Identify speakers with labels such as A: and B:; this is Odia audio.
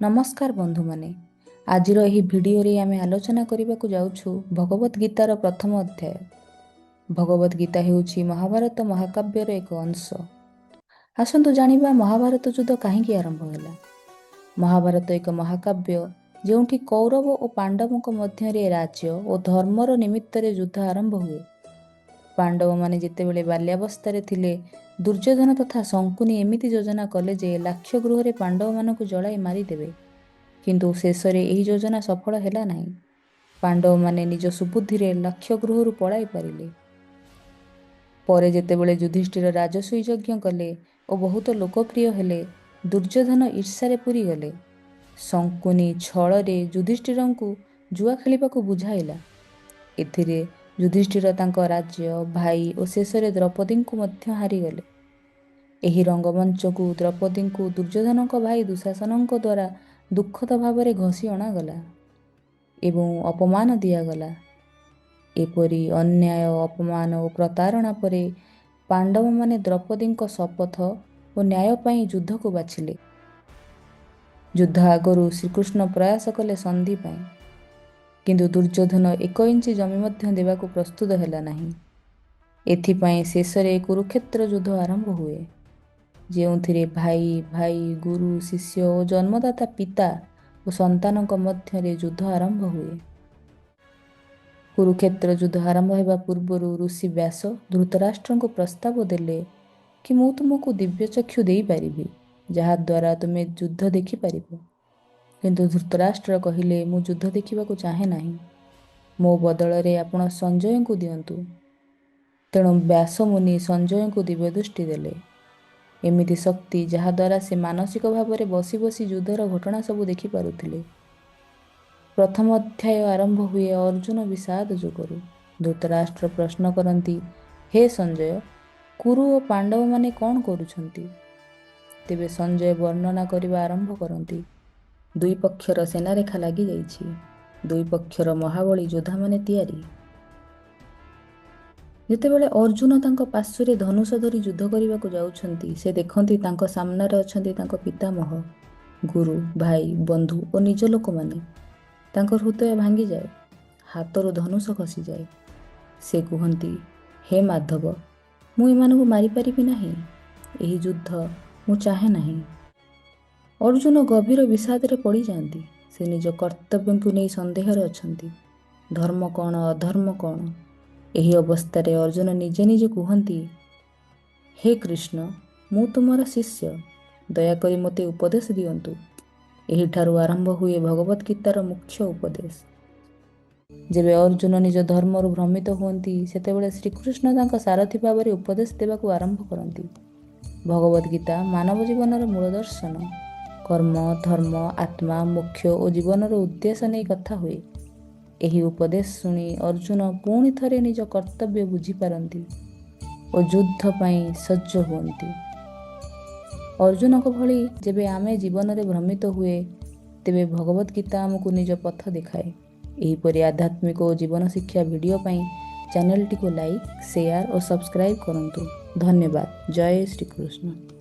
A: ନମସ୍କାର ବନ୍ଧୁମାନେ। ଆଜିର ଏହି ଭିଡ଼ିଓରେ ଆମେ ଆଲୋଚନା କରିବାକୁ ଯାଉଛୁ ଭଗବତ ଗୀତାର ପ୍ରଥମ ଅଧ୍ୟାୟ। ଭଗବତ ଗୀତା ହେଉଛି ମହାଭାରତ ମହାକାବ୍ୟର ଏକ ଅଂଶ। ଆସନ୍ତୁ ଜାଣିବା ମହାଭାରତ ଯୁଦ୍ଧ କାହିଁକି ଆରମ୍ଭ ହେଲା। ମହାଭାରତ ଏକ ମହାକାବ୍ୟ ଯେଉଁଠି କୌରବ ଓ ପାଣ୍ଡବଙ୍କ ମଧ୍ୟରେ ରାଜ୍ୟ ଓ ଧର୍ମର ନିମିତ୍ତରେ ଯୁଦ୍ଧ ଆରମ୍ଭ ହୁଏ। ପାଣ୍ଡବମାନେ ଯେତେବେଳେ ବାଲ୍ୟାବସ୍ଥାରେ ଥିଲେ, ଦୁର୍ଯ୍ୟୋଧନ ତଥା ଶଙ୍କୁନି ଏମିତି ଯୋଜନା କଲେ ଯେ ଲାକ୍ଷଗୃହରେ ପାଣ୍ଡବମାନଙ୍କୁ ଜଳାଇ ମାରିଦେବେ। କିନ୍ତୁ ଶେଷରେ ଏହି ଯୋଜନା ସଫଳ ହେଲା ନାହିଁ। ପାଣ୍ଡବମାନେ ନିଜ ସୁବୁଦ୍ଧିରେ ଲାକ୍ଷଗୃହରୁ ପଳାଇ ପାରିଲେ। ପରେ ଯେତେବେଳେ ଯୁଧିଷ୍ଠିର ରାଜସୂୟ ଯଜ୍ଞ କଲେ ଓ ବହୁତ ଲୋକପ୍ରିୟ ହେଲେ, ଦୁର୍ଯ୍ୟୋଧନ ଈର୍ଷାରେ ପୂରିଗଲେ। ଶଙ୍କୁନି ଛଳରେ ଯୁଧିଷ୍ଠିରଙ୍କୁ ଜୁଆ ଖେଳିବାକୁ ବୁଝାଇଲା। ଏଥିରେ ଯୁଧିଷ୍ଠିର ତାଙ୍କ ରାଜ୍ୟ, ଭାଇ ଓ ଶେଷରେ ଦ୍ରୌପଦୀଙ୍କୁ ମଧ୍ୟ ହାରିଗଲେ। ଏହି ରଙ୍ଗମଞ୍ଚକୁ ଦ୍ରୌପଦୀଙ୍କୁ ଦୁର୍ଯ୍ୟୋଧନଙ୍କ ଭାଇ ଦୁଶାସନଙ୍କ ଦ୍ୱାରା ଦୁଃଖଦ ଭାବରେ ଘଷି ଅଣାଗଲା ଏବଂ ଅପମାନ ଦିଆଗଲା। ଏପରି ଅନ୍ୟାୟ, ଅପମାନ ଓ ପ୍ରତାରଣା ପରେ ପାଣ୍ଡବମାନେ ଦ୍ରୌପଦୀଙ୍କ ଶପଥ ଓ ନ୍ୟାୟ ପାଇଁ ଯୁଦ୍ଧକୁ ବାଛିଲେ। ଯୁଦ୍ଧ ଆଗରୁ ଶ୍ରୀକୃଷ୍ଣ ପ୍ରୟାସ କଲେ ସନ୍ଧି ପାଇଁ, କିନ୍ତୁ ଦୁର୍ଯ୍ୟୋଧନ 1 ଇଞ୍ଚ ଜମି ମଧ୍ୟ ଦେବାକୁ ପ୍ରସ୍ତୁତ ହେଲା ନାହିଁ। ଏଥିପାଇଁ ଶେଷରେ କୁରୁକ୍ଷେତ୍ର ଯୁଦ୍ଧ ଆରମ୍ଭ ହୁଏ, ଯେଉଁଥିରେ ଭାଇ ଭାଇ, ଗୁରୁ ଶିଷ୍ୟ ଓ ଜନ୍ମଦାତା ପିତା ଓ ସନ୍ତାନଙ୍କ ମଧ୍ୟରେ ଯୁଦ୍ଧ ଆରମ୍ଭ ହୁଏ। କୁରୁକ୍ଷେତ୍ର ଯୁଦ୍ଧ ଆରମ୍ଭ ହେବା ପୂର୍ବରୁ ଋଷି ବ୍ୟାସ ଧୃତରାଷ୍ଟ୍ରଙ୍କୁ ପ୍ରସ୍ତାବ ଦେଲେ କି ମୁଁ ତୁମକୁ ଦିବ୍ୟଚକ୍ଷୁ ଦେଇପାରିବି, ଯାହାଦ୍ୱାରା ତୁମେ ଯୁଦ୍ଧ ଦେଖିପାରିବ। କିନ୍ତୁ ଧୃତରାଷ୍ଟ୍ର କହିଲେ, ମୁଁ ଯୁଦ୍ଧ ଦେଖିବାକୁ ଚାହେଁ ନାହିଁ। ମୋ ବଦଳରେ ଆପଣ ସଞ୍ଜୟଙ୍କୁ ଦିଅନ୍ତୁ। ତେଣୁ ବ୍ୟାସ ମୁନି ସଞ୍ଜୟଙ୍କୁ ଦିବ୍ୟଦୃଷ୍ଟି ଦେଲେ, ଏମିତି ଶକ୍ତି ଯାହାଦ୍ୱାରା ସେ ମାନସିକ ଭାବରେ ବସି ବସି ଯୁଦ୍ଧର ଘଟଣା ସବୁ ଦେଖିପାରୁଥିଲେ। ପ୍ରଥମ ଅଧ୍ୟାୟ ଆରମ୍ଭ ହୁଏ ଅର୍ଜୁନ ବିଷାଦ ଯୋଗରୁ। ଧୃତରାଷ୍ଟ୍ର ପ୍ରଶ୍ନ କରନ୍ତି, ହେ ସଞ୍ଜୟ, କୁରୁ ଓ ପାଣ୍ଡବମାନେ କ'ଣ କରୁଛନ୍ତି? ତେବେ ସଞ୍ଜୟ ବର୍ଣ୍ଣନା କରିବା ଆରମ୍ଭ କରନ୍ତି। ଦୁଇ ପକ୍ଷର ସେନାରେଖା ଲାଗିଯାଇଛି। ଦୁଇ ପକ୍ଷର ମହାବଳୀ ଯୋଦ୍ଧାମାନେ ତିଆରି। ଯେତେବେଳେ ଅର୍ଜୁନ ତାଙ୍କ ପାର୍ଶ୍ୱରେ ଧନୁଷ ଧରି ଯୁଦ୍ଧ କରିବାକୁ ଯାଉଛନ୍ତି, ସେ ଦେଖନ୍ତି ତାଙ୍କ ସାମ୍ନାରେ ଅଛନ୍ତି ତାଙ୍କ ପିତାମହ, ଗୁରୁ, ଭାଇ, ବନ୍ଧୁ ଓ ନିଜ ଲୋକମାନେ। ତାଙ୍କ ହୃଦୟ ଭାଙ୍ଗିଯାଏ, ହାତରୁ ଧନୁଷ ଖସିଯାଏ। ସେ କୁହନ୍ତି, ହେ ମାଧବ, ମୁଁ ଏମାନଙ୍କୁ ମାରିପାରିବି ନାହିଁ। ଏହି ଯୁଦ୍ଧ ମୁଁ ଚାହେଁ ନାହିଁ। ଅର୍ଜୁନ ଗଭୀର ବିଷାଦରେ ପଡ଼ିଯାଆନ୍ତି। ସେ ନିଜ କର୍ତ୍ତବ୍ୟଙ୍କୁ ନେଇ ସନ୍ଦେହରେ ଅଛନ୍ତି। ଧର୍ମ କ'ଣ, ଅଧର୍ମ କ'ଣ? ଏହି ଅବସ୍ଥାରେ ଅର୍ଜୁନ ନିଜେ ନିଜେ କୁହନ୍ତି, ହେ କୃଷ୍ଣ, ମୁଁ ତୁମର ଶିଷ୍ୟ, ଦୟାକରି ମୋତେ ଉପଦେଶ ଦିଅନ୍ତୁ। ଏହିଠାରୁ ଆରମ୍ଭ ହୁଏ ଭଗବତ ଗୀତାର ମୁଖ୍ୟ ଉପଦେଶ। ଯେବେ ଅର୍ଜୁନ ନିଜ ଧର୍ମରୁ ଭ୍ରମିତ ହୁଅନ୍ତି, ସେତେବେଳେ ଶ୍ରୀକୃଷ୍ଣ ତାଙ୍କ ସାରଥୀ ଭାବରେ ଉପଦେଶ ଦେବାକୁ ଆରମ୍ଭ କରନ୍ତି। ଭଗବତ ଗୀତା ମାନବ ଜୀବନର ମୂଳ ଦର୍ଶନ। କର୍ମ, ଧର୍ମ, ଆତ୍ମା, ମୋକ୍ଷ ଓ ଜୀବନର ଉଦ୍ଦେଶ୍ୟ ନେଇ କଥା ହୁଏ। ଏହି ଉପଦେଶ ଶୁଣି ଅର୍ଜୁନ ପୁଣି ଥରେ ନିଜ କର୍ତ୍ତବ୍ୟ ବୁଝିପାରନ୍ତି ଓ ଯୁଦ୍ଧ ପାଇଁ ସଜ୍ଜ ହୁଅନ୍ତି। ଅର୍ଜୁନଙ୍କ ଭଳି ଯେବେ ଆମେ ଜୀବନରେ ଭ୍ରମିତ ହୁଏ, ତେବେ ଭଗବତ ଗୀତା ଆମକୁ ନିଜ ପଥ ଦେଖାଏ। ଏହିପରି ଆଧ୍ୟାତ୍ମିକ ଓ ଜୀବନ ଶିକ୍ଷା ଭିଡ଼ିଓ ପାଇଁ ଚ୍ୟାନେଲଟିକୁ ଲାଇକ୍, ସେୟାର ଓ ସବସ୍କ୍ରାଇବ୍ କରନ୍ତୁ। ଧନ୍ୟବାଦ। ଜୟ ଶ୍ରୀକୃଷ୍ଣ।